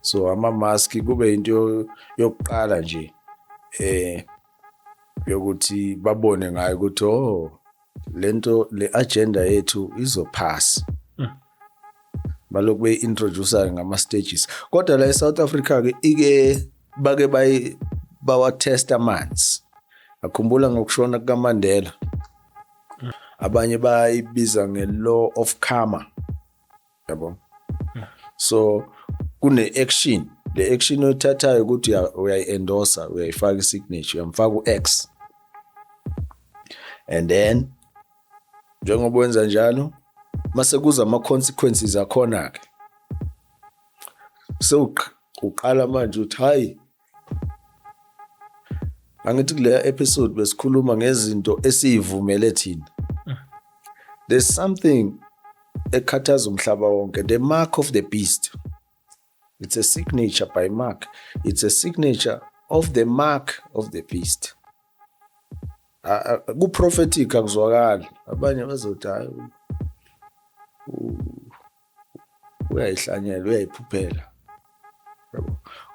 So ama-mask kube into yokuqala nje yokuthi babone ngayo ukuthi lento le agenda yethu izophasa. Balokhu be-introduce ngama-stages. Kodwa la eSouth Africa-ke bake bawa-test amanzi. Akhumbula ngokushona kukaMandela. Abanye bayibiza nge-law of karma. Yabo. So kune-action. Le action oyithathayo ukuthi uyayi-endorser, uyayifaka i-signature, uyamfaka u-X. And then njengoba wenza njalo mase kuza ama-consequences akhona-ke. Uqala manje uthi hayi angithi kule episode besikhuluma ngezinto esiyivumele thina. There's something ekhathaza umhlaba wonke, the mark of the beast. It's a signature by mark. It's a signature of the mark of the beast. Ku-prophetic akuzwakali. Abanye bazothi hayi uyayihlanyela, uyayiphuphela.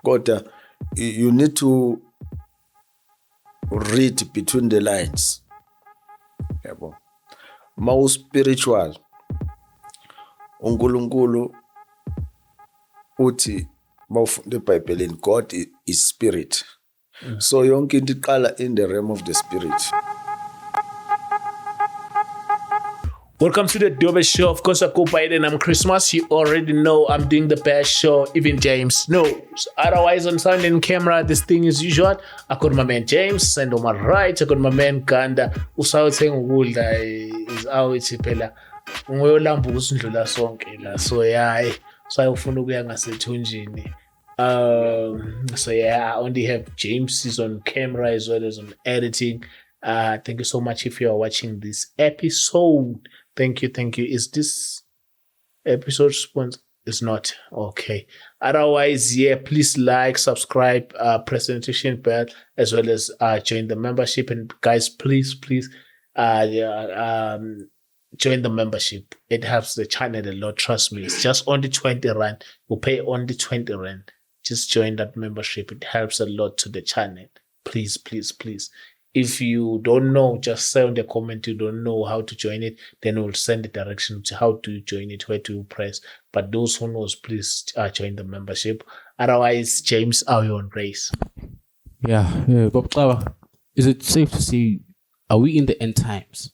Kodwa you need to read between the lines. Yabo. Mawu spiritual. uNkulunkulu uthi mawufunda eBhayibhelini God is spirit. So yonke into iqala in the realm of the spirit. Welcome to the Dope Show. Of course, I go by the name Christmas. You already know I'm doing the best show. Even James knows. Otherwise, on sound and camera, this thing is usual. I got my man James, and on my right, I got my man Ganda. Usawutheng ukudla is awuthi phela ngoyolamba usindlula sonke la. So yeah, so ayofuna ukuya ngasethunjini. So yeah, I only have James is on camera as well as on editing. Thank you so much if you are watching this episode. Thank you. Is this episode sponsored? It's not. Okay. Otherwise, yeah, please like, subscribe, press the notification bell, as well as join the membership. And guys, please, join the membership. It helps the channel a lot. Trust me. It's just only 20 rand. We'll pay only 20 rand. Just join that membership. It helps a lot to the channel. Please. If you don't know, just say in the comment you don't know how to join it. Then we'll send the direction to how to join it, where to press. But those who knows, please join the membership. Otherwise, James, are you on race? Yeah. Bob Klawa, is it safe to say, are we in the end times?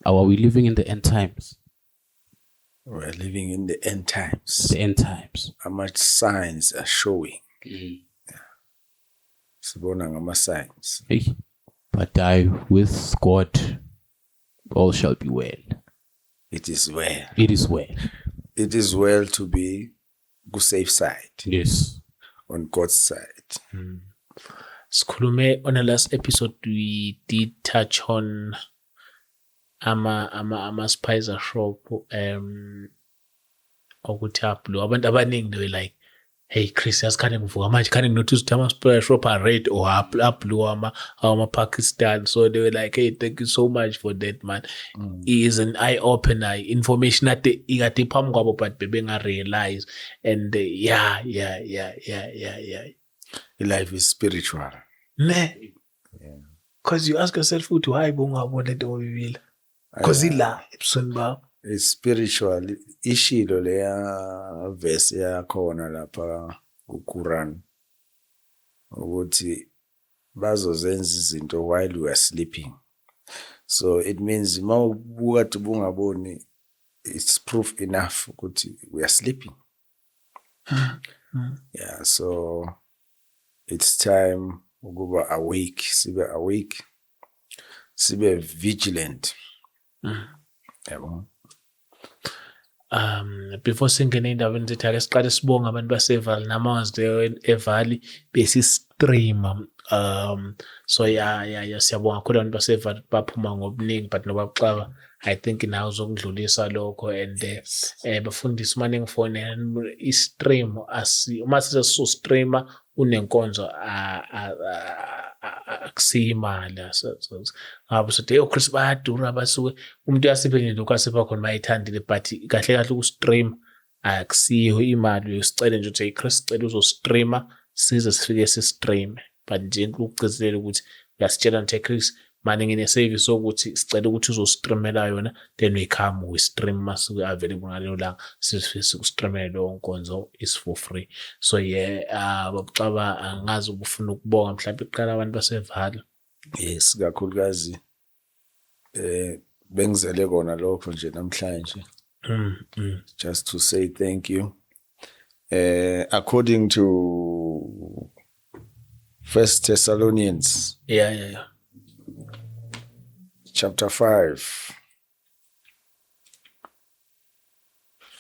Or are we living in the end times? We're living in the end times. The end times. How much signs are showing. Sibona ngama-signs. Hey, but with God, all shall be well. It is well. It is well. It is well to be good safe side. Yes. On God's side. Skulume, on the last episode, we did touch on ama spicer shop ukuthi aplo abantu abaningi they were like, hey Chris, asikhane ngivuka manje khane nginotice ukuthi ama-spicer shop are red or blue ama Pakistan. So they were like, hey, thank you so much for that, man. It is an eye opener, information that ikade phambi kwabo but bebenga realize. And yeah. Life is spiritual. Ne, because you ask yourself ukuthi why bongabona into obibila. Because ila ebusweni bakho it's spiritual. Ishilo leya verse yakhona lapha kuQuran ukuthi bazozenza izinto while we are sleeping. So it means mawubuka ukuthi bungaboni, it's proof enough ukuthi we are sleeping. Yeah, so it's time ukuba awake, sibe vigilant. Yabo. Before singene endabeni zethu ake siqale sibonga abantu baseValley namazwi eValley besi-stream. So yeah, siyabonga kakhulu abantu baseValley baphuma ngobuningi, but noba Xaba I think nawo zokudlulisa lokho and bafundisa manje ngifone i-stream uma sizo streamer unenkonzo akusiyimali ngabo so they Chris bayadura basuke umuntu uyasiphe nje lokho asipha khona bayithandile, but kahle ukustream akusiyo imali usicele nje ukuthi Chris sicela uzostreama size sifike sisistreame but nje ukugcizelela ukuthi uyasitshela nje Chris manje ngine service sokuthi sicela ukuthi uzostreamela yona then we come we stream mase available ngalelo langa sifike sikustreamele lo nkonzo is for free so yeah babuxaba angazi ubufuna ukubonga mhlawumbe iqala abantu basevala. Yes, kakhulukazi bengizele kona lokho nje namhlanje. Just to say thank you. According to 1 Thessalonians Yeah. chapter 5.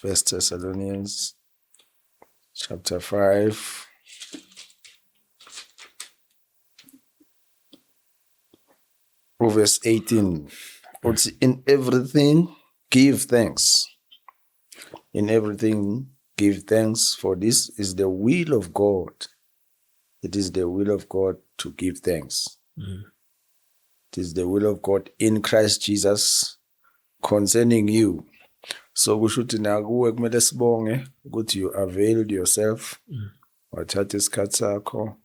1 Thessalonians chapter 5. Verse 18. In everything give thanks. In everything give thanks, for this is the will of God. It is the will of God to give thanks. It is the will of God in Christ Jesus concerning you. So kusho ukuthi nakuwe kumele sibonge ukuthi you availed yourself. Wathatha isikhathi sakho.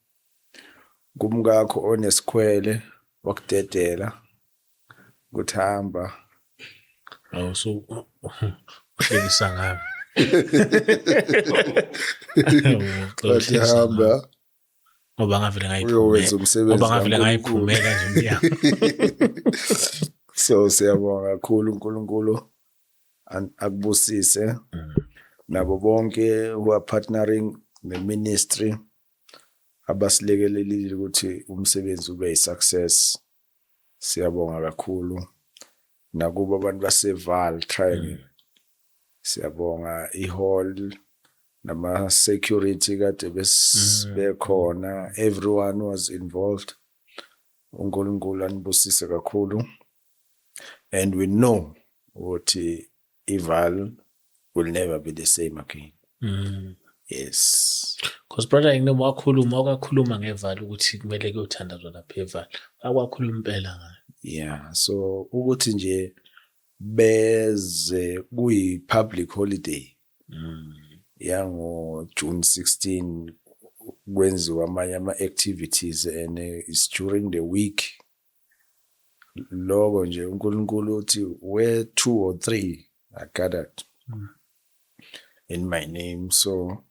Kumkakho onesikhwele wakudedela kuthamba. So uhlekisa ngami. Wathamba. Ngoba ngavele Uyowenza umsebenzi. Ngoba ngavele ngayiphumela nje umnyango. So siyabonga kakhulu uNkulunkulu akubusise nabo bonke who are partnering the ministry abasilekelelile ukuthi umsebenzi ube yisuccess. Siyabonga kakhulu nakuba abantu baseval Triangle. Siyabonga ihall nama security kade bekhona, everyone was involved. uNkulunkulu anibusise kakhulu, and we know ukuthi iVal will never be the same again. Yes. Because brother nginoma wakakhuluma ngeVal ukuthi kumele kuyothandazwa lapha eVal. Akwakhuluma impela ngayo. Yeah, so ukuthi nje beze kuyi public holiday. Yango June 16 kwenziwa amanye ama-activities and it's during the week. Logo nje uNkulunkulu uthi where 2 or 3 are gathered in my name, so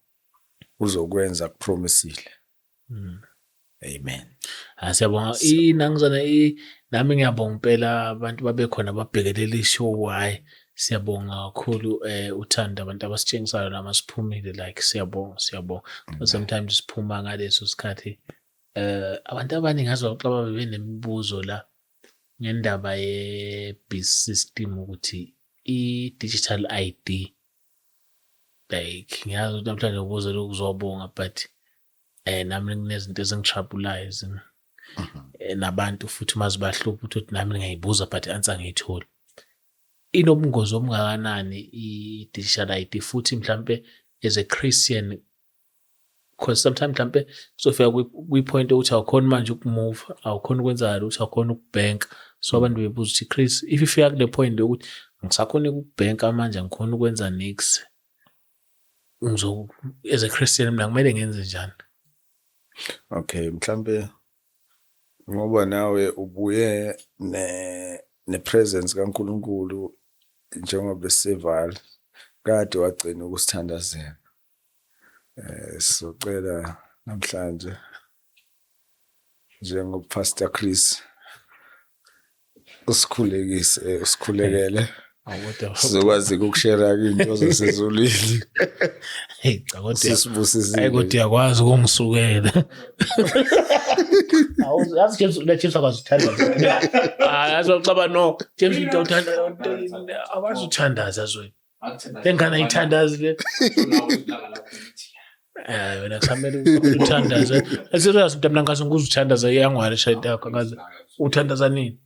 uzokwenza kupromisile. Amen. Siyabonga inangizana nami ngiyabonga impela abantu babekhona babhekelela ishow why siyabonga kakhulu uthanda abantu abasitshengisayo nama siphumile like siyabonga sometimes siphuma ngaleso sikhathi abantu abaningi ngazoxaba bebenemibuzo la ngendaba ye-BIS system ukuthi i-digital ID like ngiyazi ukuthi namhlanje ubuze lokhu uzobonga but nami kunezinto ezingitrouble nabantu futhi mazibahlupha ukuthi nami ngiyayibuza but answer ngiyithola. Inobungozi obungakanani i-digital ID futhi mhlambe as a Christian, because sometimes mhlambe kuzofika kwi-point ukuthi awukhona manje ukumove, awukhona ukwenza ukuthi awukhona ukubank, so abantu bebuza ukuthi Chris if ifika kule point yokuthi ngisakhona ukubanka manje angikhona ukwenza nix, as a Christian mina kumele ngenze njani? Okay, mhlambe ngoba nawe ubuye ne presence kaNkulunkulu njengoba beseval kade wagcina ukusithandazela. Socela namhlanje njengoba Pastor Chris usikhulekele sizokwazi ukushare into zasezulwini. Hey cha kodwa sisibusisile. Hayi kodwa yakwazi ukungisukela. Yazi James James akazithandaza. Yazocaba no James into uthanda akwazi uthandaza zweni. Lengane ayithandazi le. Wena kusamele uthandaze. Asiriyazi ukuthi mina ngase ngizuthandaza iyangwala shayita yakho ngaze uthandaza nini?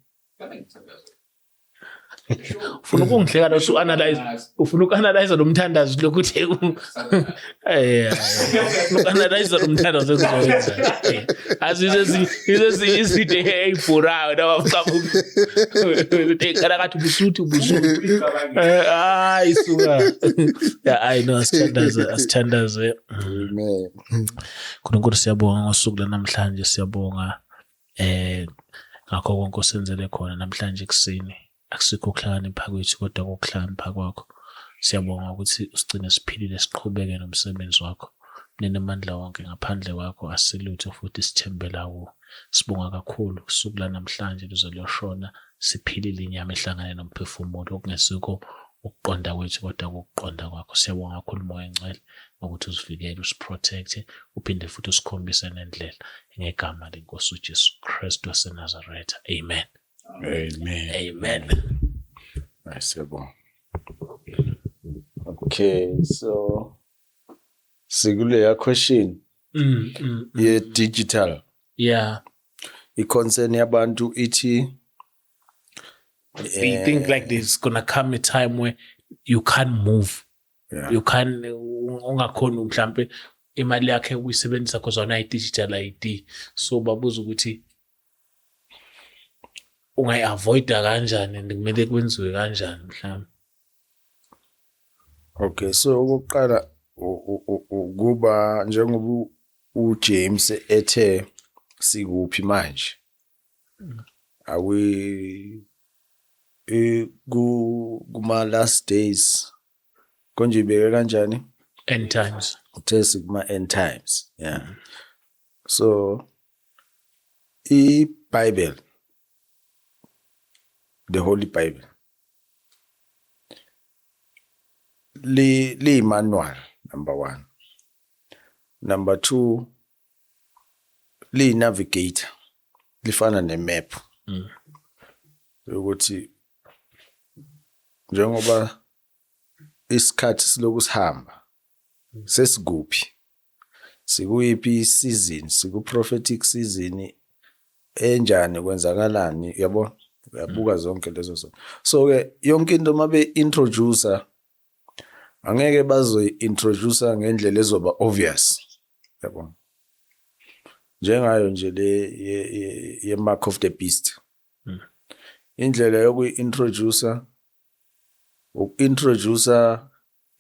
ufuna ukungihleka lo ufuna uku-analyze lo mthandazo lokuthi ufuna uku-analyze lo mthandazo engizowenza azizezinye izinto ey'bhurayo nawafikala kathi ubusuthi hayi suka hayi no asithandaze Amen. nkulunkulu siyabonga ngosuku lanamhlanje siyabonga ngakho konke osenzele khona namhlanje ekuseni akusikho ukuhlakanipha kwethu kodwa kokuhlakanipha kwakho siyabonga ukuthi usigcine siphilile siqhubeke nomsebenzi wakho nenemandla wonke ngaphandle kwakho asilutho futhi sithembela kuwo sibonga kakhulu usuku lanamhlanje luze loshona siphilile inyama ehlangane nomphefumulo okungesikho ukuqonda kwethu kodwa ukuqonda kwakho siyabonga kakhulu moya engcwele ngokuthi usivikele usiprotecte uphinde futhi usikhombise nendlela ngegama lenkosi uJesu Kristu waseNazaretha amen. Amen. Siyabonga. Okay, so sikuleya question ye digital Yeah. i-concern yabantu ithi You think like there's gonna come a time where you can't move. Yeah. You can't ungakhona mhlambe imali yakhe uyisebenzisa because ona i-digital ID. So babuza ukuthi ungayi-avoida kanjani and kumele kwenziwe kanjani mhlambe. Okay, so okokuqala kuba njengoba uJames ethe sikuphi manje awi kuma last days konje ibeke kanjani End times. uthe sikuma end times, yeah. So iBible, the Holy Bible, li manual number 1. Number 2, li navigator, lifana ne-map ukuthi njengoba isikhathi siloku sihamba sesiguphi sikuyiphi season, siku-prophetic season enjani kwenzakalani, yabo uyabuka zonke lezo zinto. So-ke yonke into mabe introducer angeke bazoyi-introducer ngendlela ezoba obvious, yabo njengayo nje le ye mark of the beast. Indlela yokuyi-introducer uku-introducer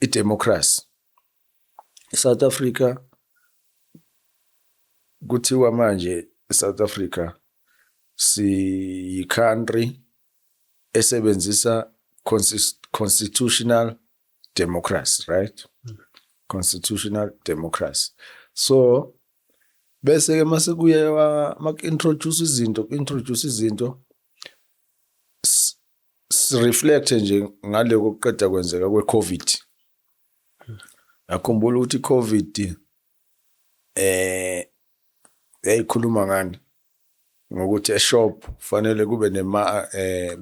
i-democracy. South Africa kuthiwa manje South Africa si-country esebenzisa constitutional democracy, right? Constitutional democracy. So bese ke mase kuya introduce izinto reflect nje ngale kokuqeda kwenzeka kwe-COVID. Akhumbula ukuthi i-COVID yayikhuluma ngani ngokuthi eshop kufanele kube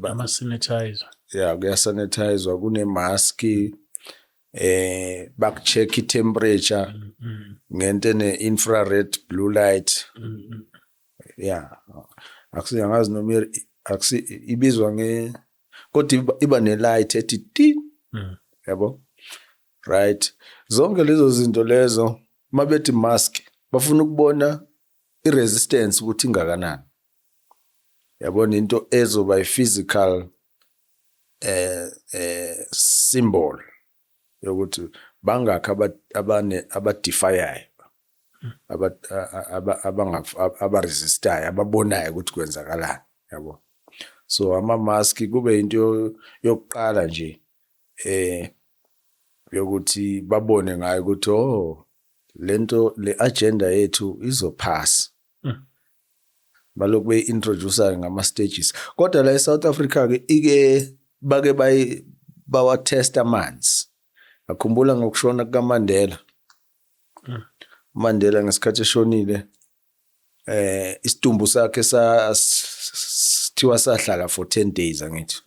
Ama-sanitizer. yeah, kuyasanitizwa, kunemask, baku-check i-temperature ngento ene-infrared blue light. Yeah, angazi noma ibizwa kodwa iba ne-light ethi ti, yabo, right? Zonke lezo zinto lezo mabethi mask bafuna ukubona i-resistance ukuthi ingakanani, yabona into ezoba i-physical symbol yokuthi bangakho abadifayayo, abaresistayo, ababonayo ukuthi kwenzakalani, yabo. So ama-mask kube into yokuqala nje yokuthi babone ngayo ukuthi lento le agenda yethu izophasa. Baloku be-introducer ngama-stages. Kodwa la eSouth Africa ke bake bawa-test amanzi. Akhumbula ngokushona kukaMandela. uMandela ngesikhathi eshonile isitumbu sakhe sithiwa sahlala for 10 days angithi.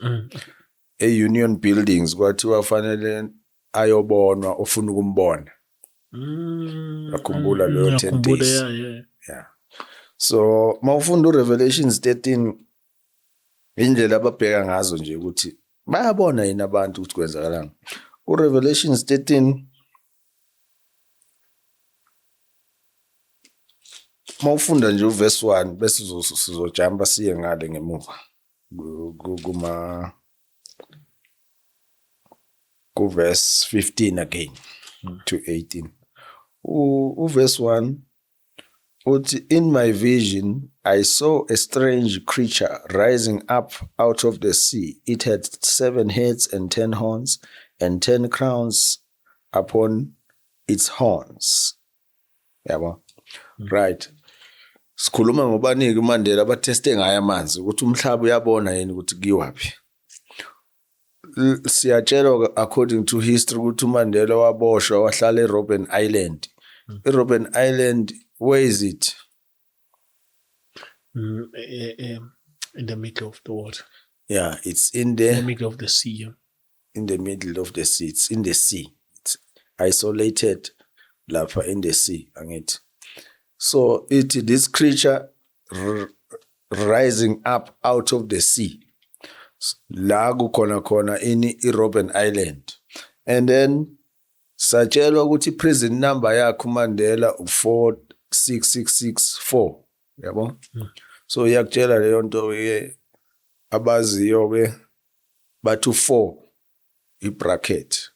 E-Union Buildings kwathiwa fanele ayobonwa ofuna ukumbona. Akhumbula leyo 10 days. Yeah. So mawufunda uRevelations 13 indlela ababheka ngazo nje ukuthi bayabona yini abantu ukuthi kwenzakalani. uRevelations 13 mawufunda nje uverse 1 bese sizojumpa siye ngale ngemuva kuverse 15 again to 18. Uverse 1 uthi, in my vision I saw a strange creature rising up out of the sea. It had 7 heads and 10 horns and 10 crowns upon its horns. Yabo. Right. Sikhuluma ngobaniki uMandela abatheste ngaye amanzi ukuthi umhlaba uyabona yini ukuthi kiwaphi. Siyatshelwa according to history ukuthi uMandela waboshwa wahlala eRobben Island. eRobben Island, where is it? In the middle of the water. Yeah, it's In the middle of the sea. in the middle of the sea. It's in the sea. It's isolated lapha in the sea, angithi. So this creature rising up out of the sea. La kukhona in iRobben Island. And then satshelwa ukuthi prison number yakhe uMandela 46664. Yabo? So yakutshela leyo nto ke abaziyo ke bathu 4 bracket,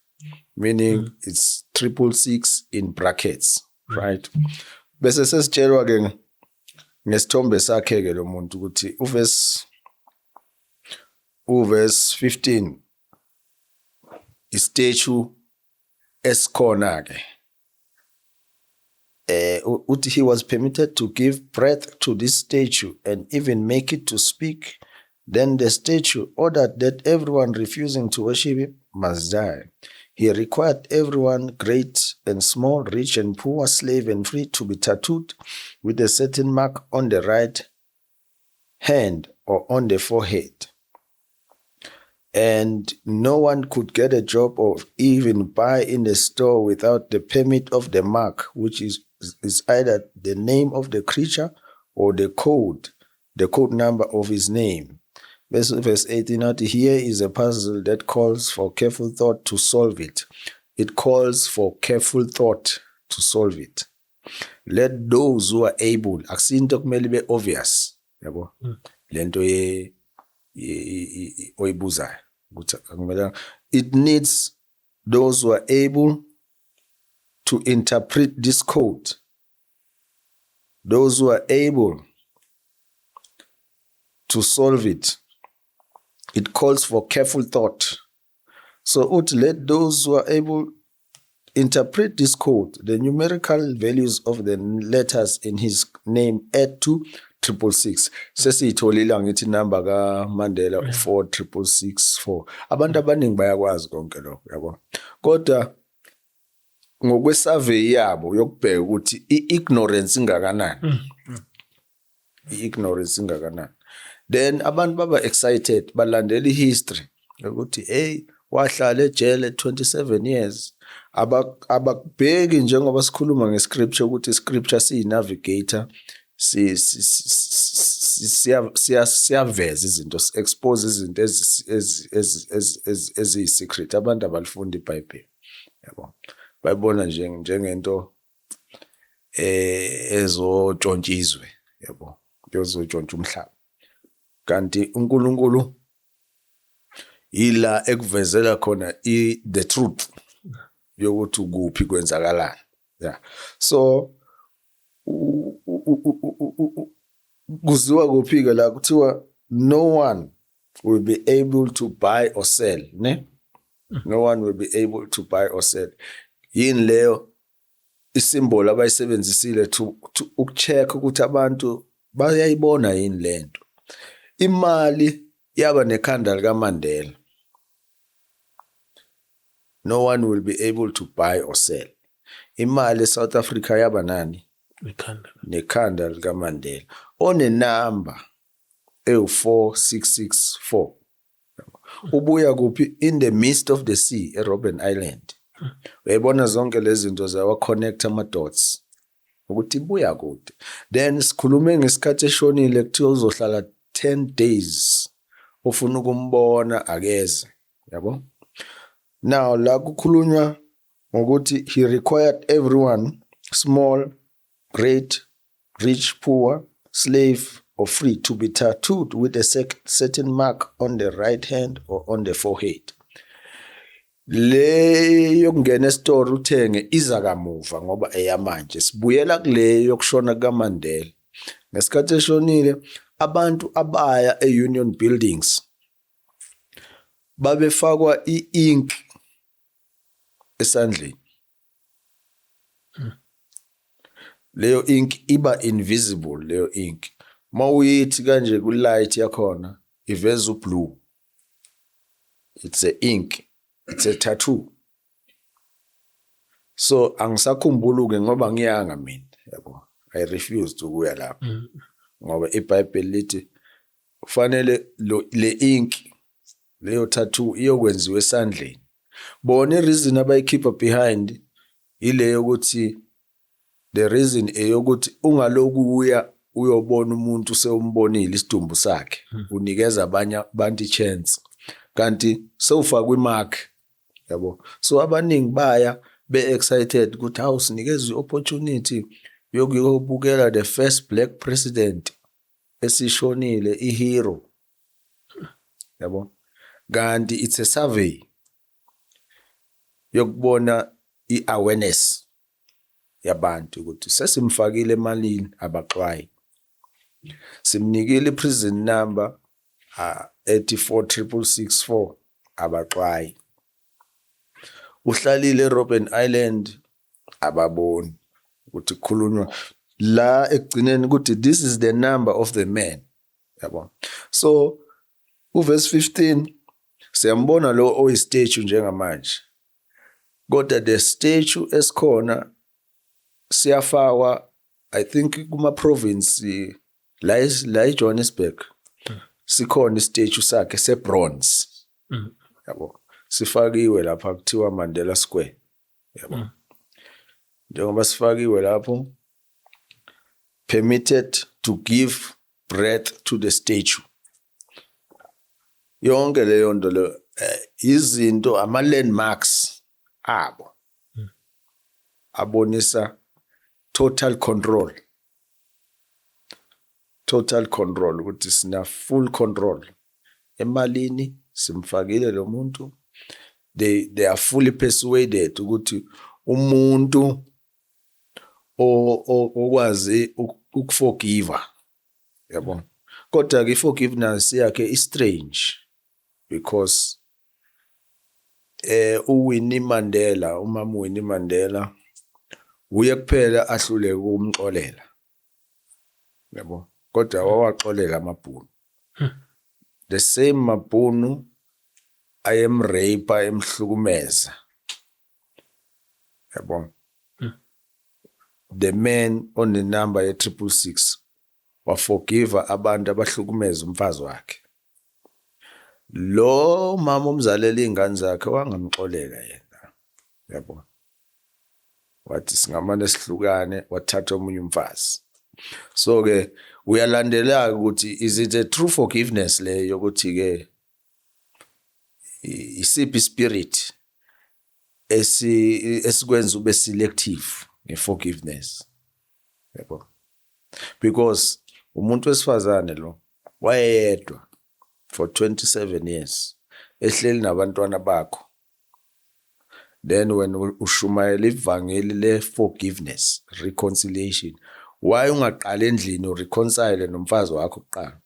meaning it's 666 in brackets, right? Bese sesitshelwa ke ngesithombe sakhe ke lo muntu ukuthi uverse 15 istatue esikhona ke uthi he was permitted to give breath to this statue and even make it to speak. Then the statue ordered that everyone refusing to worship him must die. He required everyone, great and small, rich and poor, slave and free, to be tattooed with a certain mark on the right hand or on the forehead. And no one could get a job or even buy in the store without the permit of the mark, which is either the name of the creature or the code number of his name. Verse 18, out here is a puzzle that calls for careful thought to solve it. It calls for careful thought to solve it. Let those who are able, akusinto kumele be obvious, yabo. Lento oyibuzayo. It needs those who are able to interpret this code. Those who are able to solve it. It calls for careful thought. So let those who are able interpret this code, the numerical values of the letters in his name add to 666. Sesiyitholile ngithi number kaMandela 46664. Abantu abaningi bayakwazi konke lokho, yabo. Kodwa ngokwesurvey yabo yokubheka ukuthi ignorance ingakanani. Ignorance ingakanani. Then abantu baba excited balandela history ukuthi hey wahlala ejele 27 years. Abakubheki njengoba sikhuluma ngescripture ukuthi iscripture siyi-navigator, siyaveza izinto, expose izinto eziyi-secret. Abantu abalifunda iBhayibheli, yabo, bayibona njengento ezotshontshiswe, yabo, ezotshontsha umhlaba. Kanti uNkulunkulu ila ekuvezela khona the truth yokuthi kuphi kwenzakalana. Yeah. So kuziwa kuphi ke la kuthiwa no one will be able to buy or sell, ne? No one will be able to buy or sell. Yini leyo isymbol abayisebenzisile to ukucheck ukuthi abantu bayayibona yini lento. Imali yaba nekhanda likaMandela. No one will be able to buy or sell. Imali eSouth Africa yaba nani? Nekhanda likaMandela. One number 4664. Ubuya kuphi? In the midst of the sea, eRobben Island. Uyabona zonke lezi zinto zawa connect ama dots. Ukuthi ibuya kude. Then sikhulume ngesikhathi eshonile kuthiwa uzohlala 10 days. Ufuna ukumbona akeze. yabo. Now la kukhulunywa ngokuthi he required everyone, small, great, rich, poor, slave or free, to be tattooed with a certain mark on the right hand or on the forehead. Le yokungena esitoro uthenge iza kamuva ngoba eyamanje. Sibuyela kule yokushona kaMandela. Ngesikhathi eshonile abantu abaya e-Union Buildings babefakwa i-ink esandleni. Leyo ink iba invisible, leyo ink. Mawuyithi kanje ku light yakhona iveza blue. It's a ink. It's a tattoo. So angisakhumbuluke ngoba ngiyanga mina, yabo. I refused ukuya lapho. Ngoba iBhayibheli lithi kufanele le ink leyo tattoo iyokwenziwa esandleni. Bona reason abayikhipha behind ile yokuthi the reason eyokuthi ungaloku uya uyobona umuntu sewumbonile isidumbu sakhe, unikeza abanye abantu chance kanti sewufakwa imark, yabo. So abaningi baya be excited ukuthi hawu sinikeza opportunity yokubukela the first black president esishonile, ihero, yabo. Kanti it's a survey yokubona i-awareness yabantu ukuthi sesimfakile emalini abaxwayi, simnikile i-prison number 846664 abaxwayi, uhlalile eRobben Island ababoni ukuthi kukhulunywa la ekugcineni ukuthi this is the number of the man, yabo. So uverse 15 siyambona lo oyistatue njengamanje, kodwa the statue esikhona siyafakwa I think kuma province la eJohannesburg sikhona istatue sakhe sebronze, yabo. Sifakiwe lapha kuthiwa Mandela Square, yabo. Njengoba sifakiwe lapho, permitted to give breath to the statue. Yonke leyo nto le izinto ama landmarks abo abonisa total control ukuthi sina full control emalini, simfakile lo muntu. They are fully persuaded ukuthi umuntu okwazi ukuforgive, yabo. Kodwa ke forgiveness yakhe is strange because uWinnie Mandela, umama uWinnie Mandela uye kuphela ahluleke ukumxolela, yabo. Kodwa wawaxolela amabhunu. The same mabhunu ayemrape emhlukumeza, yabo. The man on the number ye 666 waforgive abantu abahlukumeza umfazi wakhe. Lo mama umzalela izingane zakhe wangamxolela yena, yabo. Wathi singamane sihlukane, wathatha omunye umfazi. So ke uyalandela ukuthi is it a true forgiveness le yokuthi ke isiphi spirit esikwenza ube selective ngeforgiveness, yabo. Because umuntu wesifazane lo wayedwa for 27 years ehleli nabantwana bakho. Then when ushumayela ivangeli le forgiveness, reconciliation, why ungaqala endlini ureconcile nomfazi wakho kuqala,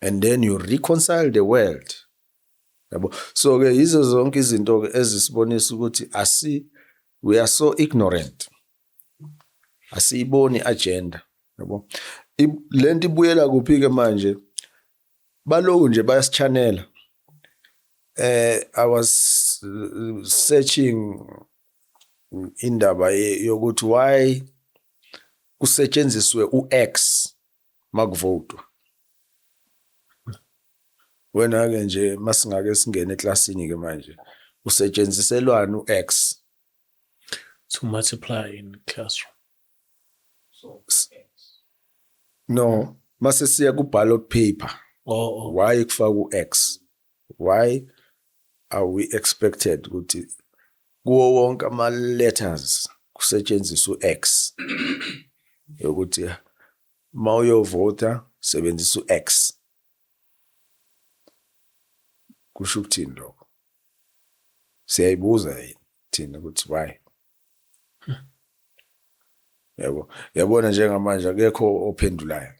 and then you reconcile the world, yabo. So ke yizo zonke izinto ke ezisibonisa ukuthi we are so ignorant, asiyiboni agenda, yabo. Lento ibuyela kuphi ke manje? Baloku nje bayasichanela. I was searching indaba yokuthi why kusetshenziswe uX makuvotwa. Wena ke nje masingake singene eklasini ke manje usetshenziselwana uX to multiply in classroom. No, mase siya ku ballot paper. Oh. Why kufaka uX? why are we expected ukuthi kuwo wonke ama-letters kusetshenziswa u-X ukuthi ma uyovota sebenzisa u-X kusho ukuthini lokho? Siyayibuza yini thina ukuthi why? Yabona njengamanje akekho ophendulayo.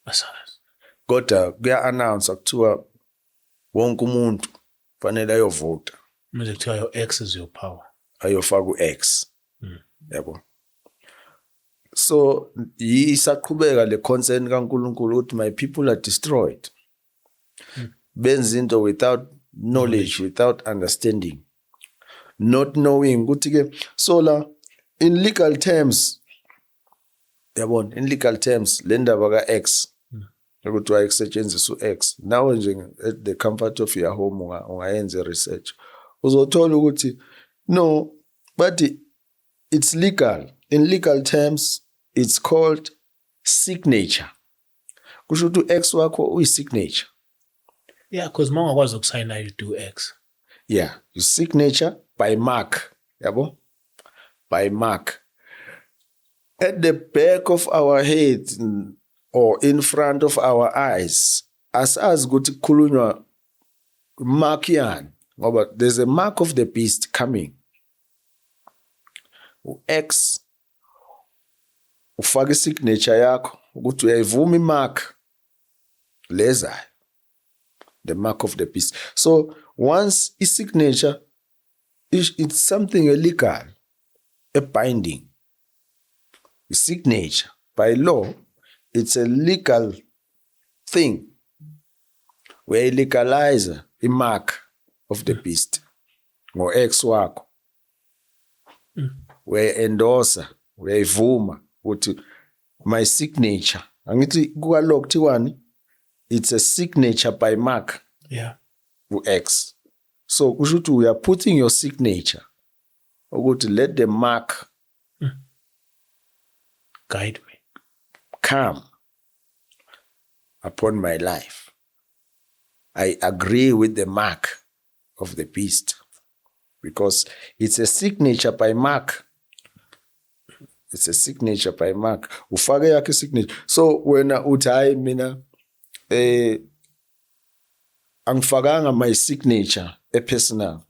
Asazi. Kodwa kuya-announce kuthiwa wonke umuntu fanele ayovota. Manje kuthiwa your X is your power. Ayofaka u-X. Yabo. So isaqhubeka le concern kaNkulunkulu ukuthi my people are destroyed. Benza into without knowledge, without understanding. Not knowing ukuthi ke so la in legal terms yabona in legal terms le ndaba ka-X ukuthi wayesetshenziswa u-X nawe nje at the comfort of your home ungayenza research uzothola ukuthi no but it's legal. In legal terms it's called signature. Kusho ukuthi u-X wakho uyi-signature. Yeah, because uma ungakwazi ukusayina you do X. Yeah, your signature by mark, yabo? By mark. At the back of our head or in front of our eyes, asazi ukuthi kukhulunywa mark yani, ngoba there's a mark of the beast coming. U-X ufaka isignature yakho ukuthi uyayivuma imark lezayo. The mark of the beast. So once a signature, it's something illegal, a binding. A signature by law, it's a legal thing. We legalize a mark of the beast. Ngo X wakho. We endorse, we vuma ukuthi my signature. Angithi kukalokho kuthiwani? It's a signature by mark. Yeah. X. So kusho ukuthi we are putting your signature. Ukuthi let the mark guide me. Come upon my life. I agree with the mark of the beast because it's a signature by mark. It's a signature by mark. Ufake yakhe signature. So wena uthi hayi mina angifakanga my signature personal.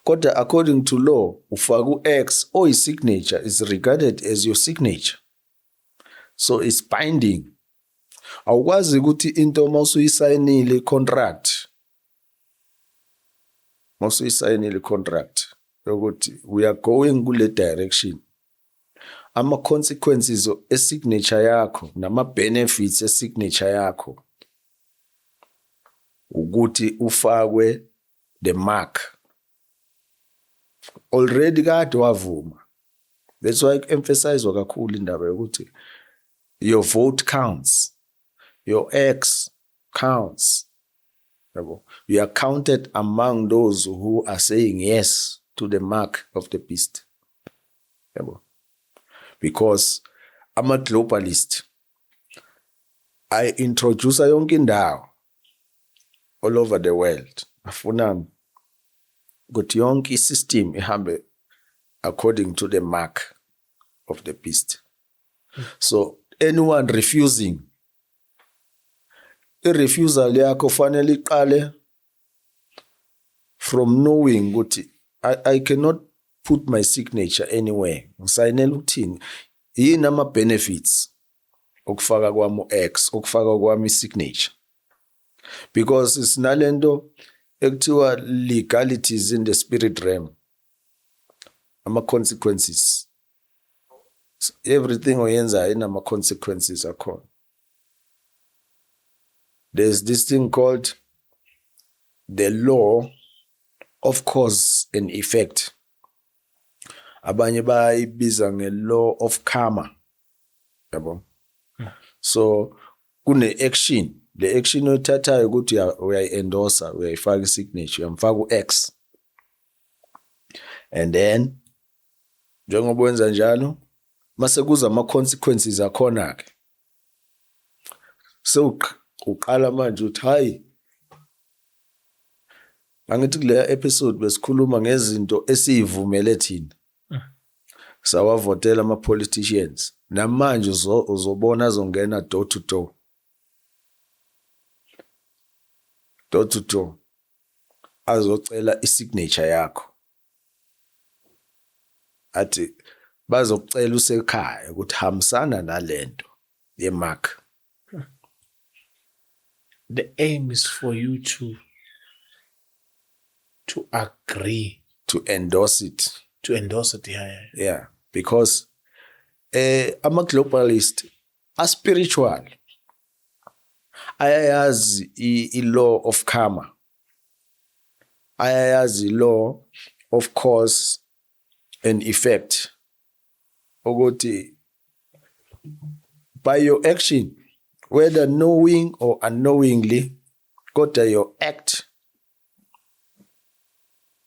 Kodwa according to law, ufaka u-X or his signature is regarded as your signature. So it's binding. Awukwazi ukuthi into mawusuyisayinile contract. Mawusuyisayinile contract ukuthi we are going kule direction. Ama consequences e-signature yakho nama benefits e-signature yakho ukuthi ufakwe the mark. Already kade wavuma. That's why I emphasize kakhulu indaba yokuthi your vote counts. Your X counts. You are counted among those who are saying yes to the mark of the beast. Because I'm a globalist. I introduce yonke indawo all over the world. Afuna ukuthi yonke system ihambe according to the mark of the beast. So anyone refusing, i-refusal yakho fanele iqale from knowing ukuthi I cannot put my signature anywhere. Ngisayinela ukuthini? Yini ama benefits okufaka kwami u-X, okufaka kwami signature? Because it's nalento ekuthiwa legalities in the spirit realm. Ama consequences. Everything oyenza inama consequences akhona. There's this thing called the law of cause and effect. Abanye bayibiza nge-law of karma. Yabo. So kune action. The action oyithathayo ukuthi uyayi-endorser, uyayifaka i-signature, uyamfaka u-X. And then njengoba wenza njalo, mase kuza ama-consequences akhona-ke. So uqala manje uthi hayi Angithi kule episode besikhuluma ngezinto esiyivumele thina. Sawavotela ama-politicians. Namanje uzobona azongena door to door. Door to door. Azocela i-signature yakho. Athi bazokucela usekhaya ukuthi hambisana nalento yemark. The aim is for you to agree To endorse it. to endorse it. Yeah. Yeah. Because ama-globalist are spiritual. Ayayazi i-law of karma. Ayayazi law of cause and effect. Ukuthi by your action, whether knowing or unknowingly, kodwa your act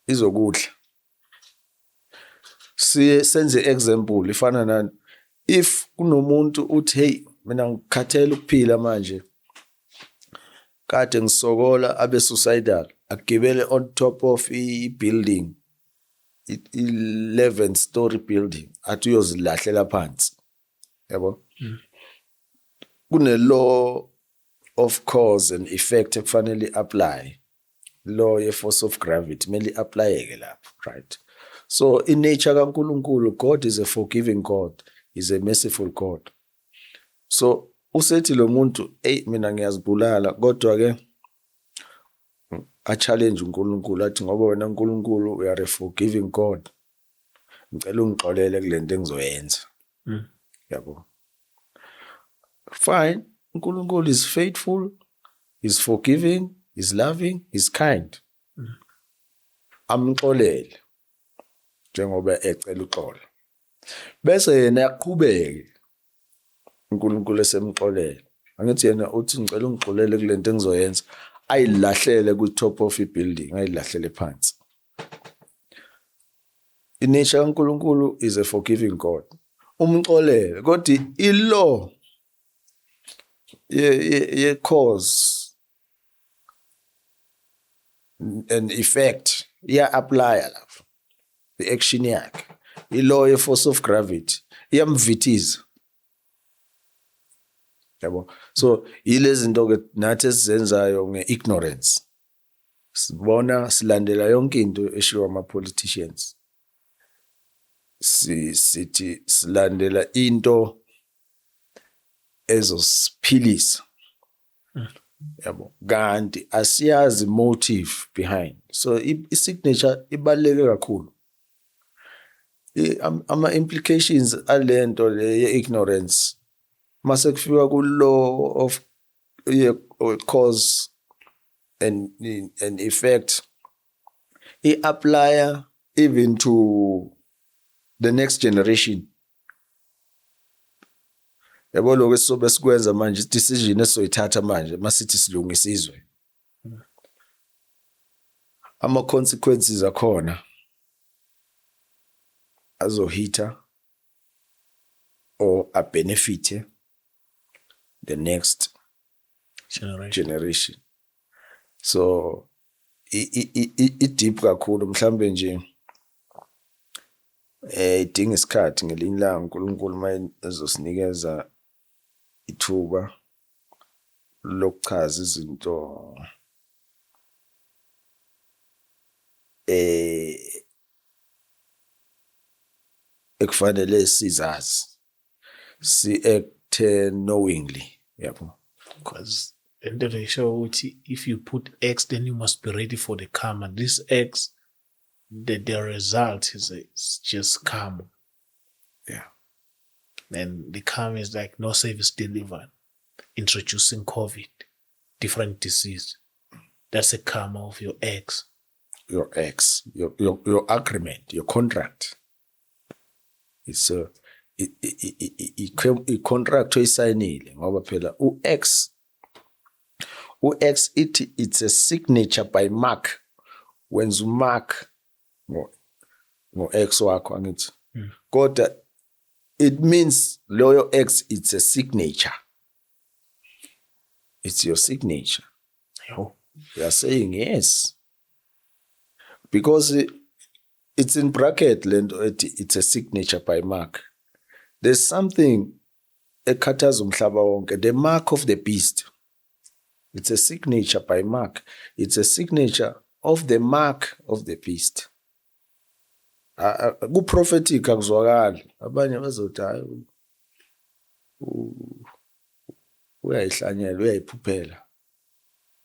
izokudla. Senze example ifana nani. If kunomuntu uthi hey mina ngikhathele ukuphila manje, kade ngisokola abe suicidal, agibele on top of i-building, 11-story building, athi uyozilahlela phansi. Yabo? Kune law of cause and effect ekufanele apply. Law ye force of gravity mele apply ke lapho, right? So in nature kaNkulunkulu, God is a forgiving God, is a merciful God. So usethi lo muntu mina ngiyazibulala kodwa ke a challenge uNkulunkulu athi ngoba wena uNkulunkulu we are a forgiving God. Ngicela ungixolele kule nto engizoyenza. Yabo. Fine, uNkulunkulu is faithful, is forgiving, is loving, is kind. Amxolele njengoba ecela uxolo. Bese yena yaqhubeka uNkulunkulu esemxolele. Angithi yena uthi ngicela ungixolele kule nto engizoyenza, ayilahlele ku top of i-building, ayilahlele phansi. Inature kaNkulunkulu is a forgiving God. Umxolele kodwa i-law ye cause and effect apply lapho. The action yakhe. I-law ye force of gravity iyamvithiza. Yabo. So yilezi zinto ke nathi esizenzayo nge-ignorance. Sibona silandela yonke into eshiwo ama-politicians. Sithi silandela into ezosiphilisa. Yabo. Kanti asiyazi motive behind. So i-signature ibaluleke kakhulu. Ama-implications alento le ye-ignorance mase kufika ku-law of cause and effect, i-apply even to the next generation. Yabo lokho esizobe sikwenza manje, decision esizoyithatha manje masithi silungisa izwe. Ama-consequences akhona azohita or benefit the next generation. So deep kakhulu mhlambe nje idinga isikhathi ngelinye ilanga uNkulunkulu maye ezosinikeza ithuba lokuchaza izinto ekufanele sizazi si-act knowingly. Yabo. Because into they show if you put X, then you must be ready for the karma. This X, the result is just karma. Yeah. And the karma is like no service delivered, introducing COVID, different disease. That's a karma of your X. Your X, your agreement, your contract. It's a i-contract oyisayinile ngoba phela u-X ithi it's a signature by mark. Wenza umark ngo-X wakho angithi. Kodwa it means loyo X, it's a signature. It's your signature. You are saying yes. because it's in bracket lento ethi it's a signature by mark. There's something ekhathaza umhlaba wonke, the mark of the beast. It's a signature by mark. It's a signature of the mark of the beast. Ku-prophetic akuzwakali. Abanye bazothi hayi uyayihlanyela, uyayiphuphela.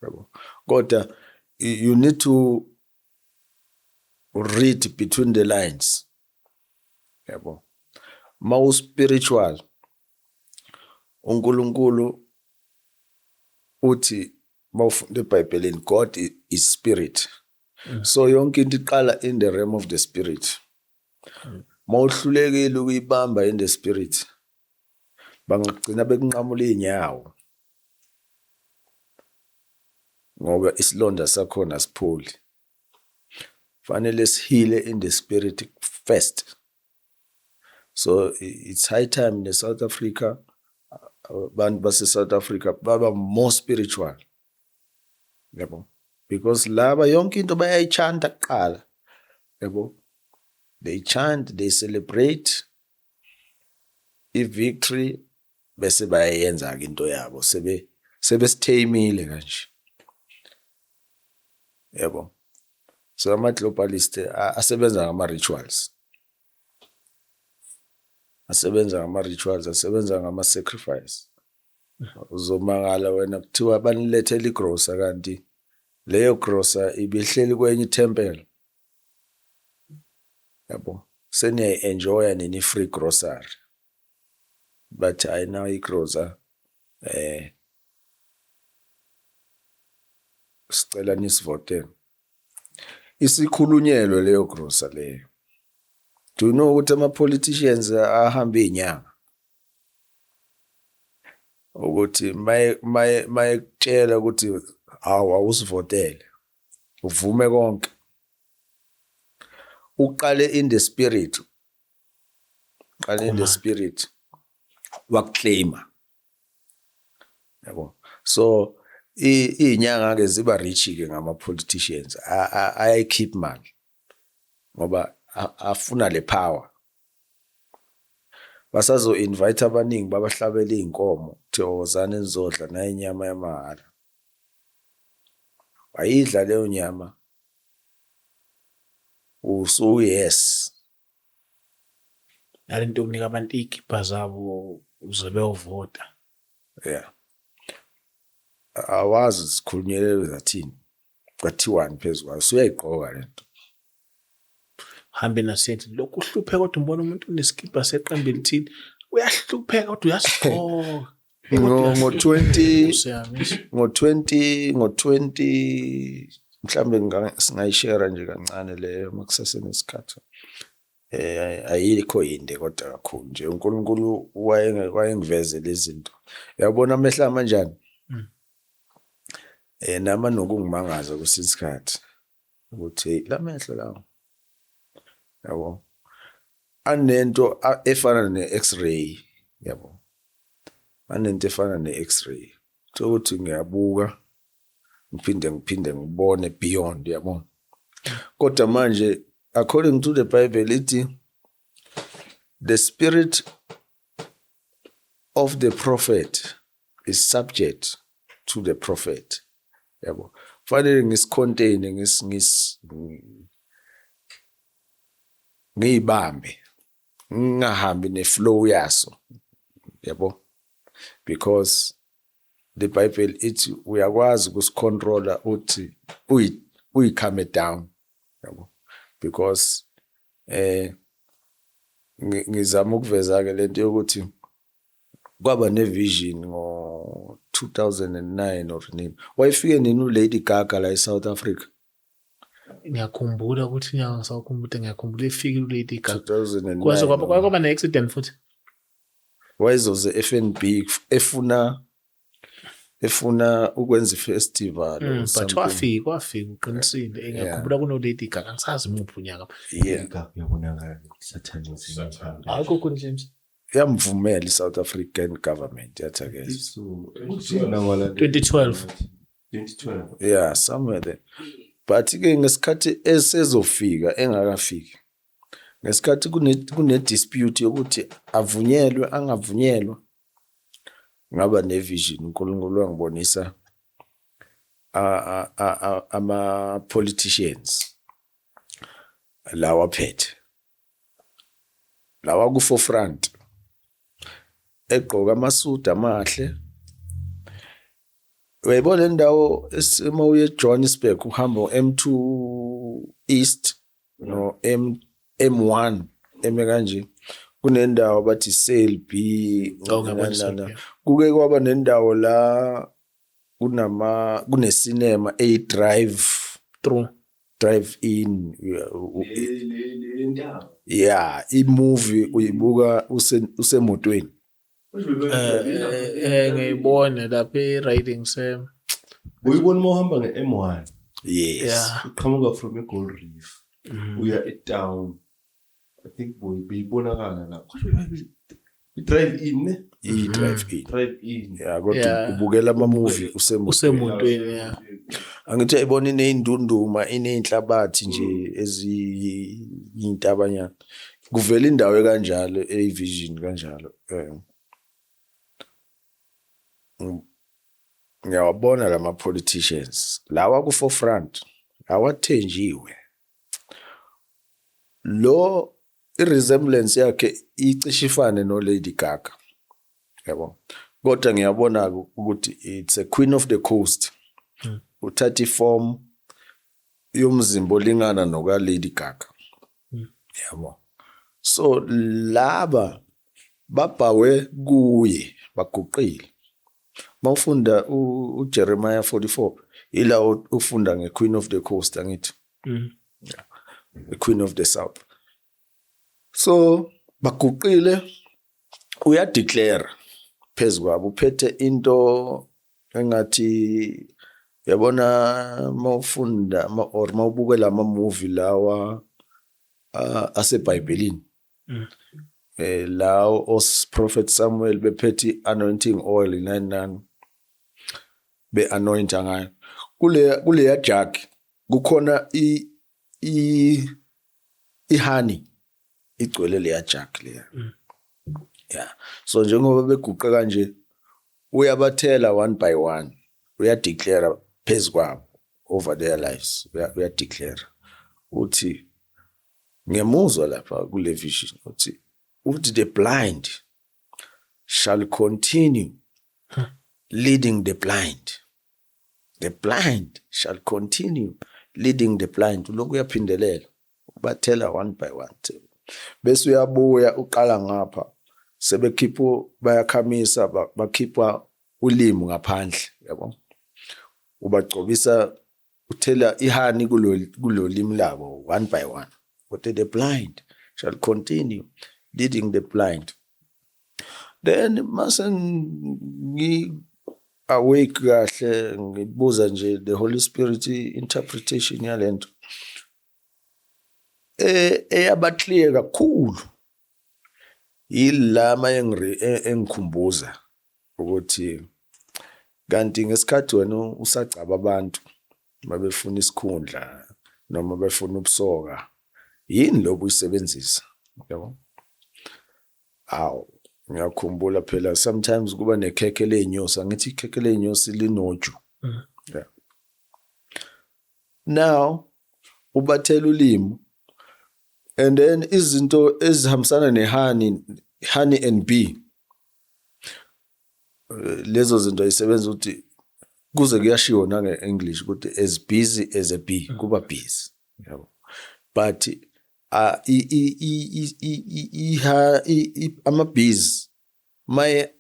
Yabo. Kodwa you need to read between the lines. Yabo. Mawu spiritual. uNkulunkulu uthi mawufunda eBhayibhelini, God is spirit. So yonke into iqala in the realm of the spirit. Mawuhlulekile ukuyibamba in the spirit, bangagcina bekunqamula inyawo. Ngoba isilonda sakhona sipholi. Fanele sihile in the spirit first. So it's high time in South Africa, abantu base South Africa baba more spiritual. Yabo. Because laba yonke into bayayichanta kuqala. Yabo. They chant, they celebrate i-victory bese bayayenza ke into yabo, sebesithemile kanje. Yabo. So ama-globalist asebenza ngama-rituals. Asebenza ngama-sacrifice. Uzomangala wena kuthiwa banilethele igrosa kanti leyo grosa ibihleli kwenye temple. Yabo. Seniyayi-enjoya nini free grocery. But ayinawo igrosa sicela nisivotele. Isikhulunyelwe leyo grosa leyo. Do you know ukuthi ama-politicians ahamba inyanga? Ukuthi maye kutshela ukuthi awusivotele, uvume konke. Uqale in the spirit. Uqale in the spirit. Wakuclaima. Yabo. So inyanga ke ziba rich ke ngama-politicians. Ayayikhipha imali. Ngoba afuna le power. Basazo invite abaningi babahlabela inkomo kuthi wozani nizodla na inyama yamahhala. Ayidla leyo nyama. Yes. Nalento ukunika abantu ikhipha zabo uze beyovota. Yeah. Awazi sikhulunyelwe zathini. Kwathiwani phezulu kwaso uyayigqoka lento. Hambe nasethi lokhu uhlupheka kodwa umbona umuntu uneskipa seqembu elithini uyahlupheka kodwa uyasigqoka. ngo-20 mhlambe singayishare nje kancane leyo makusase nesikhathi. Ayikho yinde kodwa kakhulu nje uNkulunkulu wayengivezela izinto. Yabona amehla manjani? Nama nokungimangaza kusisikhathi ukuthi lamehlo lawo. Yabo. Anento efana ne-X-ray, yabo. Anento efana ne-X-ray. So uthi ngiyabuka ngiphinde ngibone beyond, yabo. Kodwa manje according to the Bible ithi the spirit of the prophet is subject to the prophet. Yabo. Fanele ngisicontain ngiyibambe ngingahambi ne-flow yaso, yabo, because the Bible ithi uyakwazi ukusicontrola uthi uyikhame down, yabo, because ngizama ukuveza ke lento yokuthi kwaba nevision ngo-2009 or nini. Wayefike nini uLady Gaga la eSouth Africa? Ngiyakhumbula ukuthi ngisawukhumbula ngiyakhumbula efike uLady Gaga. 2009. Kwaze kwaba ne-accident futhi. Wayezoze FNB efuna ukwenza ifestival. But wafika uqinisile. Ngiyakhumbula kunoLady Gaga angisazi muphi unyaka. Yeah. Akho khona James. Yamvumela iSouth African government yathi ke 2012. yeah, somewhere there. but ke ngesikhathi esezofika engakafiki, ngesikhathi kune dispute yokuthi avunyelwe angavunyelwa, ngaba nevision uNkulunkulu wangibonisa ama politicians lawa phethe lawa ku forefront egqoka amasudu amahle. Uyayibona indawo esema uye Johannesburg uhamba M2 East no M1 kanje, kunendawo bathi Sale B, kuke kwaba nendawo la kune cinema A drive in, yeah, imovie uyibuka usemotweni. Ngiyibona lapha riding Sam. Uyibona uma uhamba nge-M1. Yes. Yeah. Uqhamuka from eGold Reef. Uya eTown. I think buyibonakala la. I-drive in ne? I-drive in. Drive in. Yeah, kodwa ubukela ama-movie Usemotweni, yeah. Angithi ayibona ineyindunduma, ineyinhlabathi nje eziyintabanyana. Kuvela indawo kanjalo evision kanjalo. Ngiyawabona lama politicians lawa ku forefront awathenjiwe. Lo i-resemblance yakhe icishifane no Lady Gaga, yabo, kodwa ngiyabona ukuthi it's a queen of the coast. Uthatha iform yomzimbo lingana noka Lady Gaga, yabo. So laba babhawe kuye baguqile. Mawufunda uJeremiah 44 ila ufunda ngeQueen of the Coast angithi. Yeah. The Queen of the South. So baguqile uyadeclare phezukwabo uphethe into engathi yabona mawufunda or mawubukela ama movie lawa aseBhayibhelini. Lawo os Prophet Samuel bephethe anointing oil 99 be anointa ngayo kule ya jug kukhona i honey igcwele le ya jug le. Yeah, so njengoba beguqa kanje uyabathela one by one, uyadeclare phezukwabo over their lives, uyadeclare uthi ngemuzwa lapha kule vision uthi the blind shall continue leading the blind. The blind shall continue leading the blind. Ulokhu uyaphindelela ubathela one by one. Bese uyabuya uqala ngapha sebekhipha bayakhamisa bakhipha ulimi ngaphandle, yabo. Ubagcobisa uthela ihani kulo limi labo one by one. But the blind shall continue leading the blind. Then mase awake kahle ngibuza nje the Holy Spirit interpretation yalento eyaba clear kakhulu yilama engikhumbuza ukuthi kanti ngesikhathi wena usagcaba abantu mabefuna isikhundla noma befuna ubusoka yini lokho uyisebenzisa, yabo. Ngiyakhumbula phela sometimes kuba nekhekhe ley'nyosi, angithi ikhekhe ley'nyosi linoju. Yeah. Now ubathela ulimi and then izinto ezihambisana honey and bee, lezo zinto ayisebenza ukuthi kuze kuyashiwo nange-English ukuthi as busy as a bee, kuba busy, yabo. But ama-bees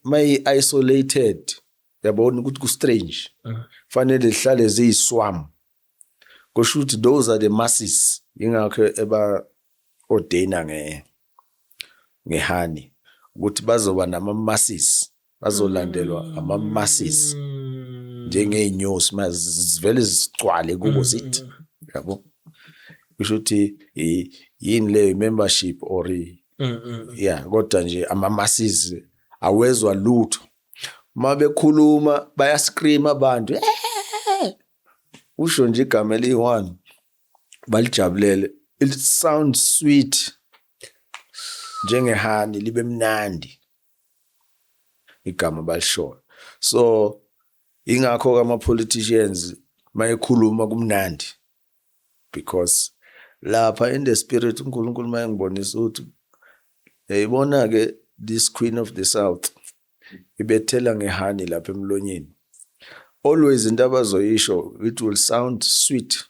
may-isolated, yabona ukuthi ku-strange, fanele zihlale ziyiswarm, kusho ukuthi those are the masses, yingakho eba-ordayina ngehani ukuthi bazoba nama-masses, bazolandelwa ama-masses njengey'nyosi mazivele zigcwale kubo zithi, yabo. Kusho ukuthi yini leyo membership or yeah, kodwa nje ama-masses awezwa lutho. Uma bekhuluma bayascream abantu, usho nje igama eliyi-one balijabulele. It sounds sweet njengehani, libe mnandi igama balishoyo. So ingakho ama-politicians mayekhuluma kumnandi, because lapha in the spirit uNkulunkulu mayengibonisa ukuthi yayibona-ke this queen of the south ibethela ngehani lapha emlonyeni. Always into abazoyisho, it will sound sweet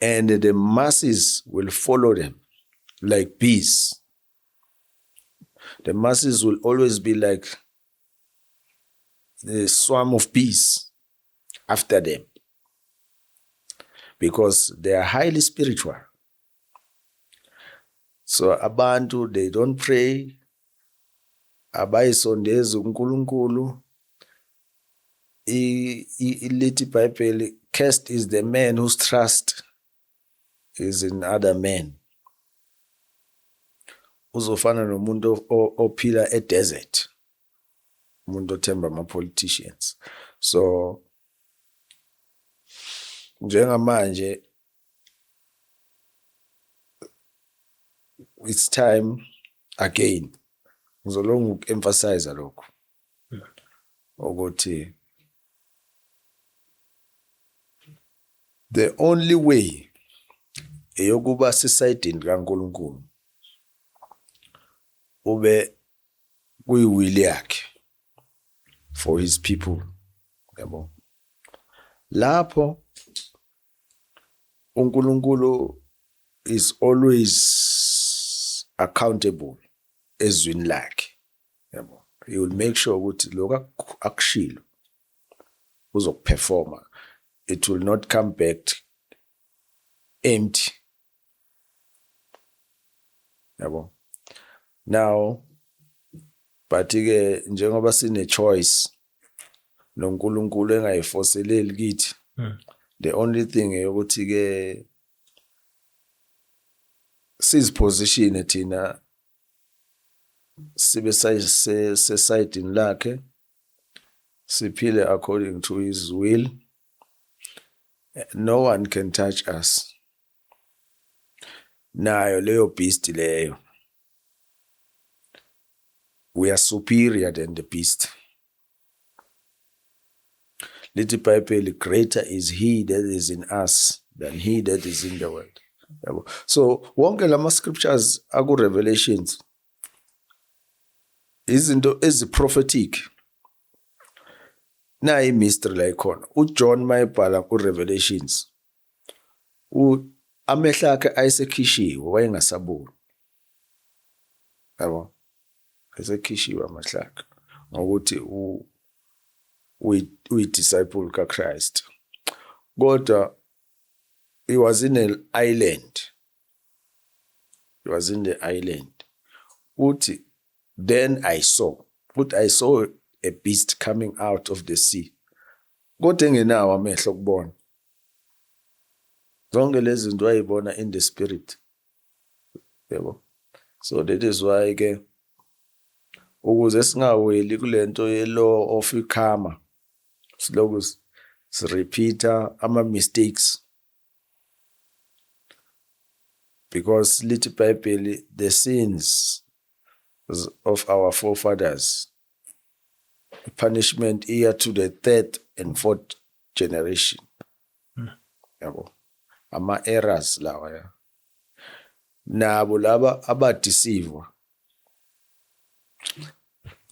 and the masses will follow them like bees. The masses will always be like the swarm of bees after them, because they are highly spiritual. So abantu, they don't pray, abayisondeza uNkulunkulu. Lithi iBhayibheli, cursed is the man whose trust is in other men. Uzofana nomuntu ophila e-desert, umuntu othemba ama-politicians. So njengamanje it's time again ngizolonga uku-emphasize lokho ukuthi the only way eyokuba sesayidini kaNkulunkulu ube kuyiwili yakhe for his people, yabo. Lapho uNkulunkulu is always accountable ezwini lakhe, yabo. He will make sure ukuthi lokho akushilo uzokuperforma. It will not come back empty, yabo. Now but-ke njengoba sine choice noNkulunkulu engayifoseleli kithi, the only thing eyokuthi-ke siziposition thina sibe sesayidini lakhe, siphile according to his will. No one can touch us. Nayo leyo beast leyo, we are superior than the beast. Lithi iBhayibheli, greater is he that is in us than he that is in the world. So wonke lama scriptures aku Revelations izinto ezi-prophetic. Nayi imystery la ikhona. uJohn mayebhala ku-Revelations, amehlo akhe ayesekhishiwe, wayengasaboni, yabo. Esekhishiwe amehlo akhe ngokuthi uyi-disciple kaChrist. Kodwa he was in an island. He was in the island. Uthi, then I saw a beast coming out of the sea. Kodwa engenawo amehlo okubona. Zonke lezi zinto wayibona in the spirit, yabo. So that is why ke ukuze singaweli kulento ye-law of karma, siloku sirepeata ama-mistakes, because lithi iBhayibheli, the sins of our forefathers, punishment ear to the third and fourth generation, yabo. Ama-errors lawa, ya. Nabo laba abadisivwa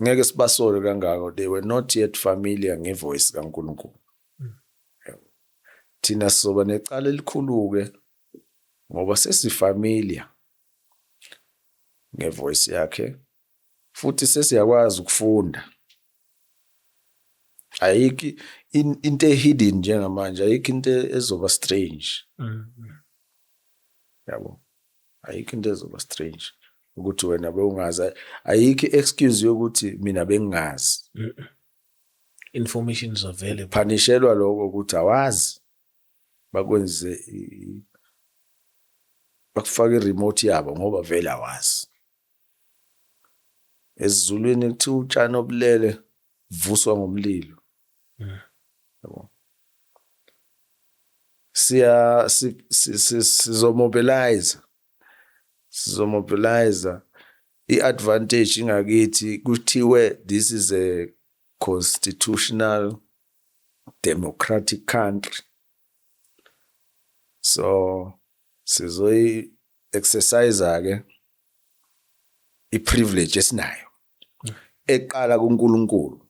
ngeke sibasole kangako, they were not yet familiar ngevoice kaNkulunkulu. Thina sizoba necala elikhulu-ke ngoba sesifamiliar ngevoice yakhe, futhi sesiyakwazi ukufunda. Ayikho into ehidden njengamanje, ayikho into ezoba strange, yabo. Ayikho into ezoba strange ukuthi wena bewungazi. Ayikho excuse yokuthi mina bengingazi. Information is available. Panishelwa lokho ukuthi awazi, bakwenze bakufaka i-remote yabo ngoba vele awazi. Esizulwini kuthi utshani obulele vuswa ngomlilo, yabo. sizomobilize i-advantage ingakithi kuthiwe this is a constitutional democratic country, so sizoyi-exercise ke i-privilege esinayo eqala kuNkulunkulu.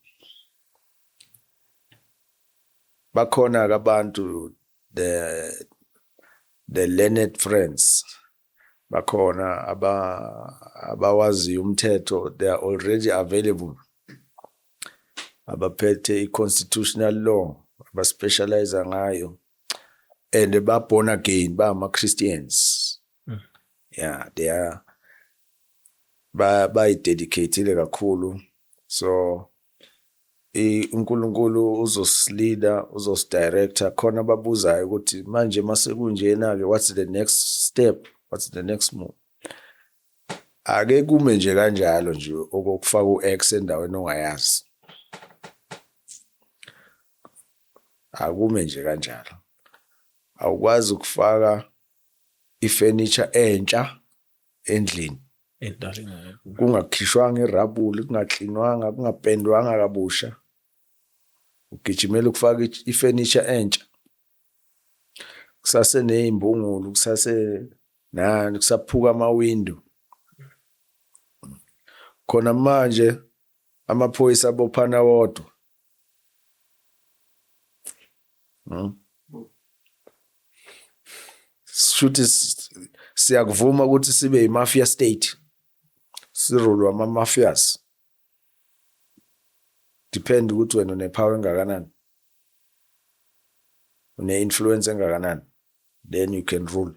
Bakhona ke abantu the learned friends, bakhona abawazi umthetho, they are already available, abaphethe i-constitutional law, abaspecialize ngayo, and ba born again, ba ama-Christians. Yeah, they are dedicated kakhulu. So uNkulunkulu uzosileader, uzosidirector, khona babuzayo ukuthi manje masekunjena ke what's the next step, what's the next move. Ake kume nje kanjalo nje okufaka uX endaweni ongayazi. Akume nje kanjalo. Awukwazi ukufaka ifurniture entsha endlini kungakhishwanga irabuli, kungaklinwanga, kungapendwanga kabusha, ugijimela ukufaka ifurniture entsha, kusase nezimbungulu, kusase nani, kusaphuka amawindo. Khona manje amaphoyisa abophana wodwa. Shuthi siyakuvuma ukuthi sibe i-mafia state, sirulwa ama-mafias. Depend ukuthi wena une-power engakanani, une-influence engakanani, then you can rule.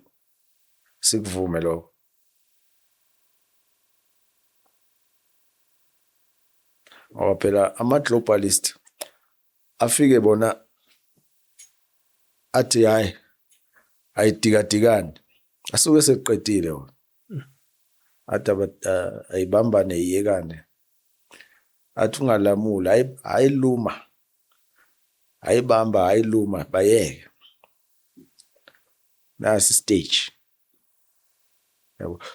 Sikuvume lokho. Ngoba phela ama-globalist afike bona athi hayi ayidikadikani, asuke seqedile wona. Athi ayibambane iyekane, athi ungalamula ayiluma, ayibamba ayiluma bayeke. Nasi stage.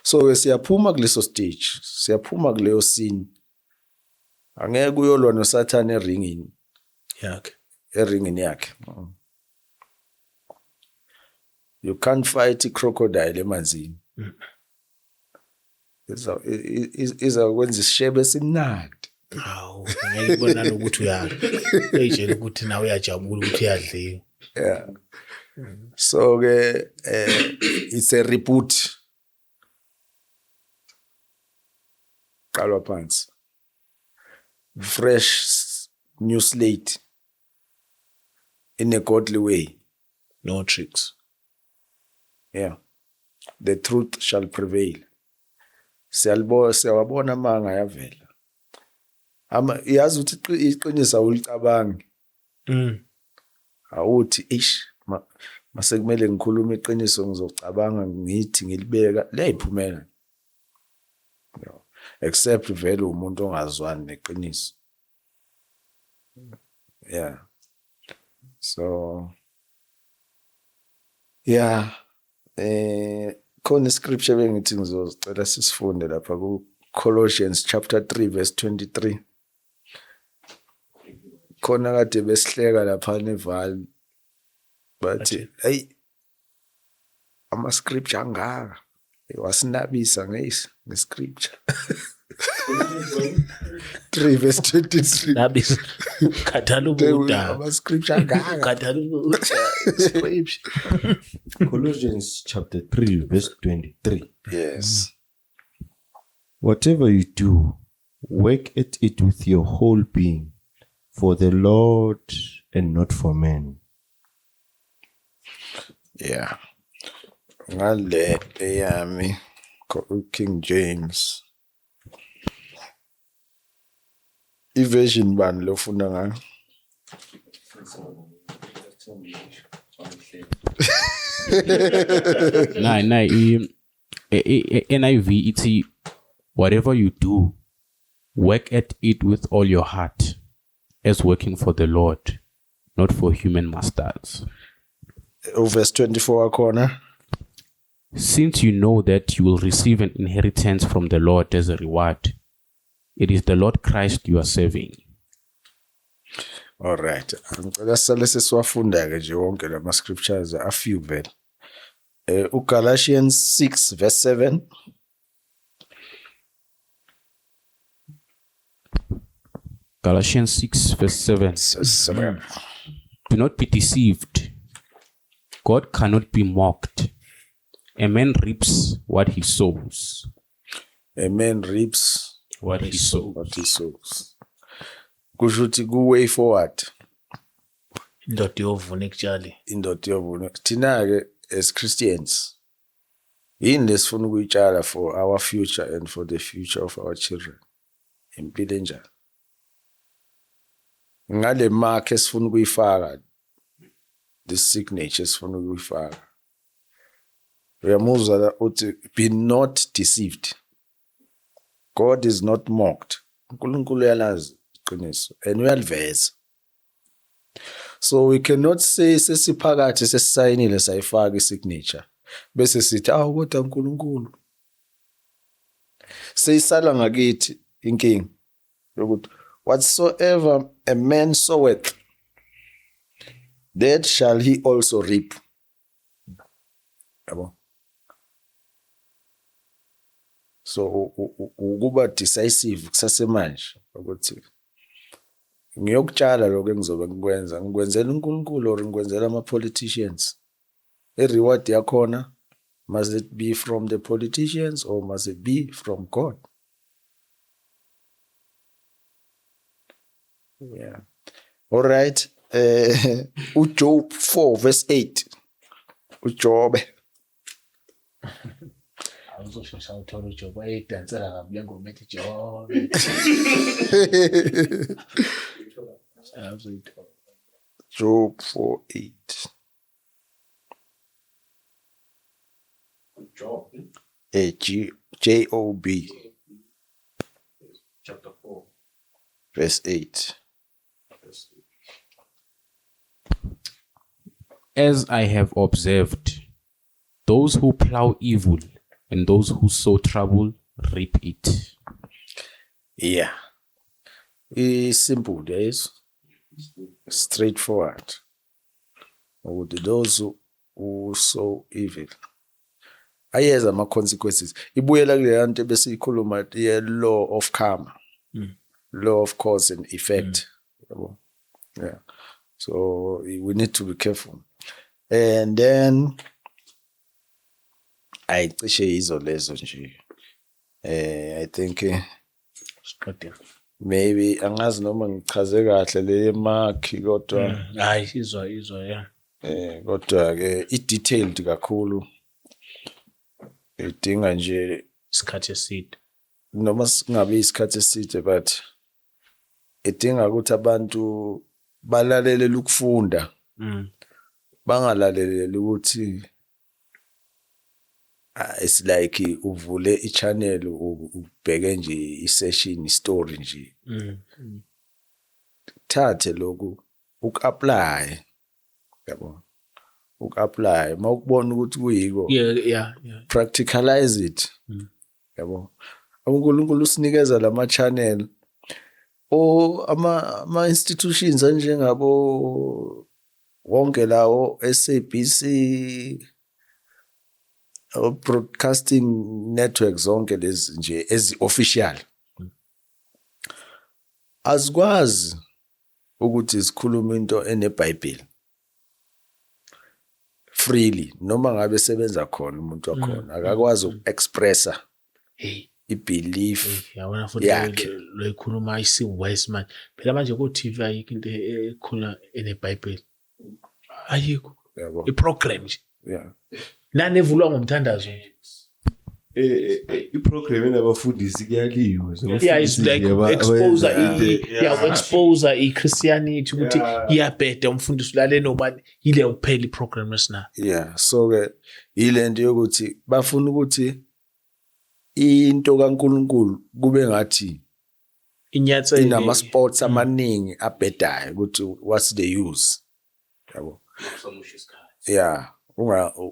So siyaphuma kuleso stage, siyaphuma kuleyo scene. Angeke uyolwa noSathane eringini yakhe. You can't fight a crocodile emanzini. Izakwenza isishebe simnandi. Hawu, ngeke ubonana ukuthi uyayitshela ukuthi nawe uyajabula ukuthi uyadliwa. Yeah. So it's a reboot. Qalwa phansi. Fresh new slate in a godly way. No tricks. Yeah. The truth shall prevail. Siyawabona manga yavela. Yazi ukuthi iqiniso awulicabangi. Awuthi mase kumele ngikhuluma iqiniso ngizocabanga ngithi ngilibeka leyiphumela. Except vele umuntu ongazwani neqiniso. Yeah. So yeah, khona scripture bengithi ngizocela sisifunde lapha ku Colossians chapter 3 verse 23. Khona kade besihleka lapha nevali bathi hey ama scripture angaka wasinabisa ngescripture. 3 verse 23. Nabisa khathala ubuda. Ama scripture angaka Khathala ubuda. Colossians chapter 3 verse 23. Yes. Whatever you do, work at it with your whole being, for the Lord and not for men. Yeah. Ngale eyami King James. I-version bani lofunda ngayo? NIV ithi whatever you do, work at it with all your heart, as working for the Lord, not for human masters. Verse 24 akhona. Since you know that you will receive an inheritance from the Lord as a reward, it is the Lord Christ you are serving. All right. Ngicela sisale sesiwafunda ke nje wonke lama scriptures a few vele. Galatians 6 verse 7. Galatians 6 verse 7. Says 7. Do not be deceived. God cannot be mocked. A man reaps what he sows. A man reaps What he sows. what he sows. Kusho ukuthi ku-way forward Indoda yovuna ekutshali. indoda yovuna. Thina-ke as Christians, yini lesifuna ukuyitshala for our future and for the future of our children? Impilo enjani? Ngale mark esifuna ukuyifaka, this signature esifuna ukuyifaka. Uyamuzwa la uthi be not deceived. God is not mocked. uNkulunkulu uyalazi iqiniso and uyaliveza. So we cannot say sesiphakathi sesisayinile sayifaka isignature bese sithi kodwa uNkulunkulu. Seyisala ngakithi inkinga yokuthi whatsoever a man soweth, that shall he also reap. Yabo. So ukuba decisive kusasemanje ukuthi ngiyokutshala lokho engizobe ngikwenza, ngikwenzela uNkulunkulu or ngikwenzela ama-politicians. I-reward yakhona, must it be from the politicians or must it be from God? Yeah. All right. uJob 4 verse 8. uJobe. Awuzoshesha uthola uJob wayedansela kabi le ngoma ethi Jobe. Awuzoyithola. Job 4:8. Job Job chapter 4 verse 8. As I have observed, those who plow evil and those who sow trouble reap it. Yeah. It's simple, days. Straightforward. With those who sow evil. Ayeza ama-consequences. Ibuyela kule nto besiyikhuluma ye law of karma. Law of cause and effect. Yeah. So we need to be careful. And then ayicishe yizo lezo nje. I think maybe angazi noma ngichaze kahle le mark kodwa hayi izwa yeah. Kodwa ke i-detailed kakhulu. Idinga nje Isikhathi eside. noma singabe isikhathi eside but idinga ukuthi abantu balalele ukufunda. Bangalaleli ukuthi it's like uvule i-channel ubheke nje i-session i-story nje. Thathe lokhu uku-apply. Yabo. Uku-apply mawukubona ukuthi kuyiko. Yeah. Practicalize it. Yabo. uNkulunkulu usinikeza lama channel ama institutions anjengabo wonke lawo SABC broadcasting networks zonke lezi nje ezi-official azikwazi ukuthi sikhuluma into eneBhayibheli freely noma ngabe sebenza khona umuntu wakhona akakwazi uku-expressa i-belief yabona futhi lo ikhuluma isi-wise man phela manje ku-TV ayikho into ekhuluma eneBhayibheli ayikho yabo. i-program nje Yeah. nani evulwa ngomthandazo iprogram enabafundisi kuyaliwe. yeah it's like expose i-Christianity ukuthi iyabheda umfundisi ulale nobani yile kuphela i-program esina. Yeah, so ke yilento yokuthi bafuna ukuthi into kaNkulunkulu kube ngathi Inyathelo inama sports amaningi abhedayo ukuthi what's the use. Yabo. yeah,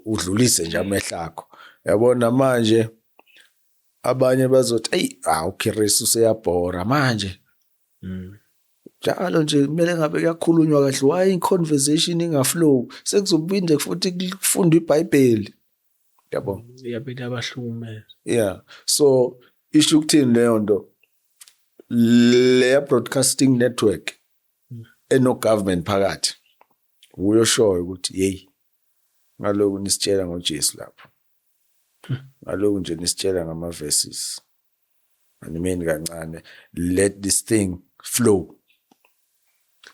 udlulise nje amehlo akho. Yabona manje abanye bazothi uKhirisi useyabhora manje. Njalo nje kumele ngabe kuyakhulunywa kahle, why i-conversation ingaflow, sekuzophinde futhi kufundwe iBhayibheli. Yabo. Iyaphethe abahlukumeza. Yeah, so isho ukuthini leyo nto, leya broadcasting network eno government phakathi uyoshoyo ukuthi hey, ngaloku nisitshela ngoJesu lapho, ngaloku nje nisitshela ngama verses, animeni kancane, let this thing flow.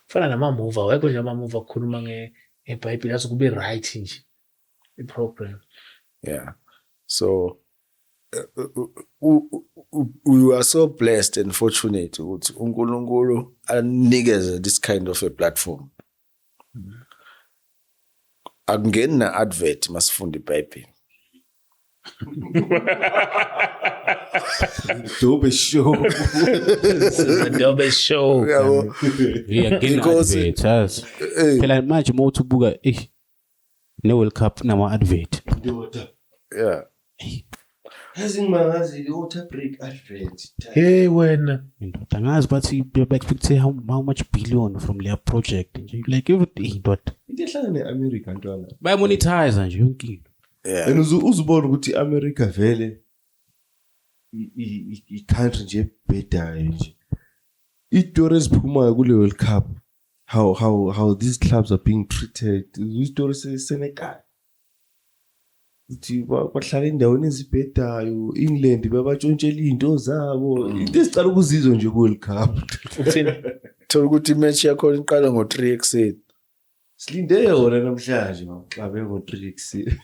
Fana nama-movie, awekho nje ama-movie akhuluma ngeBhayibheli aze kube right nje i-program. Yeah, so we are so blessed and fortunate ukuthi uNkulunkulu anikeze this kind of a platform. Akungeni na advert masifunda iBhayibheli. Dobe show. The Dobe Show. Yabo. Yeah, Because- advert. Phela manje uma uthi ubuka ne-World Cup nama advert. Yeah. Azingazi water break advert. Hey wena. Indoda angazi bathi ba-expect how much billion from their project nje like everything indoda Into ehlala ne-America ntwana. bayamonetize nje yonke into. Yeah. And uzubona ukuthi America vele i-country nje ebhedayo nje. Izitori eziphumayo kule World Cup, how these clubs are being treated. Izitori seSenegal. Uthi bahlala endaweni ezibhedayo, England babatshontshela izinto zabo. Into ezicala ukuzizwa nje ku World Cup. Uthini? Thola ukuthi imatch yakho iqala ngo3 ekseni. Silinde yona namhlanje mawuxabe ngo3 ekseni.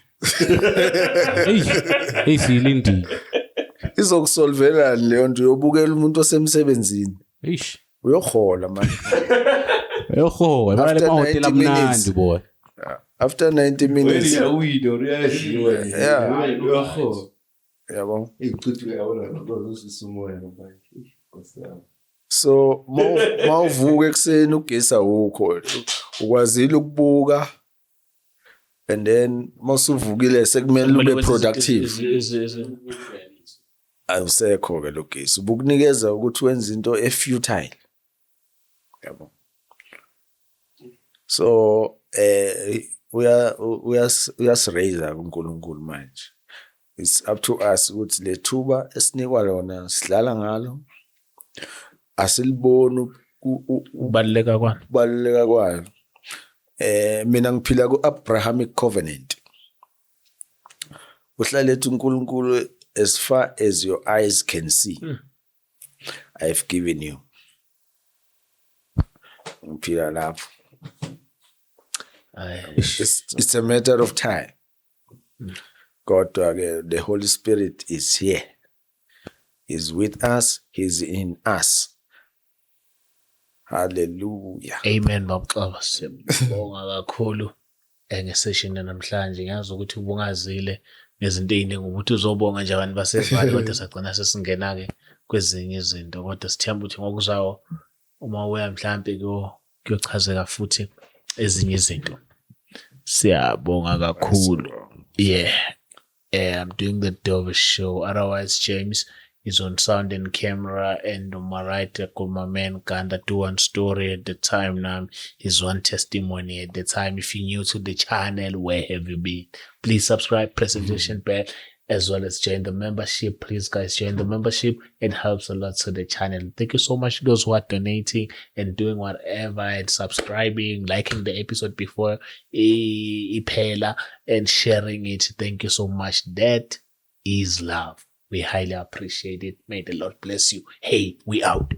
Hey silindi. Izokusolvelana leyo nto, uyobukela umuntu osemsebenzini. Eish. Uyohola man. Yoho, imali After emahotela 90 minutes. amnandi boy. After 90 minutes. Uyawina uyadliwa. Yeah. Uyakho. Yabo. Ichuthi uyabona ngozisumoya manje. Nkosiyami. So mawuvuka ekseni ugesi awukho, ukwazile ukubuka, and then masuvukile sekumele ube productive. Awusekho ke lo gesi, ubukunikeza ukuthi wenze into efutile. Yabo. So uyasiraise uNkulunkulu manje. It's up to us ukuthi le thuba esinikwa lona sidlala ngalo, asiliboni Ubaluleka kwani? ukubaluleka kwayo. Mina ngiphila ku-Abrahamic covenant. Uhlala ethi uNkulunkulu, as far as your eyes can see, I have given you. Ngiphila lapho. It's a matter of time. Kodwa-ke the Holy Spirit is here. He's with us. He's in us. Hallelujah. Amen babxaba, siyabonga kakhulu ngesession namhlanje. Ngiyazi ukuthi ubungazile nezinto eziningi ukuthi uzobonga nje abantu basevali, kodwa sagcina sesingena ke kwezinye izinto, kodwa sithemba ukuthi ngokuzayo uma uya mhlambe kuyochazeka futhi ezinye izinto. Siyabonga kakhulu. Yeah. I'm doing the Dobe Show. Otherwise, James is on sound and camera, and on my right, I got my man Ganda do one story at the time. Now he's one testimony at the time. If you're new to the channel, where have you been? Please subscribe, press the notification bell, as well as join the membership. Please, guys, join the membership. It helps a lot to the channel. Thank you so much to those who are donating and doing whatever and subscribing, liking the episode before iphela, and sharing it. Thank you so much. That is love. We highly appreciate it. May the Lord bless you. Hey, we out.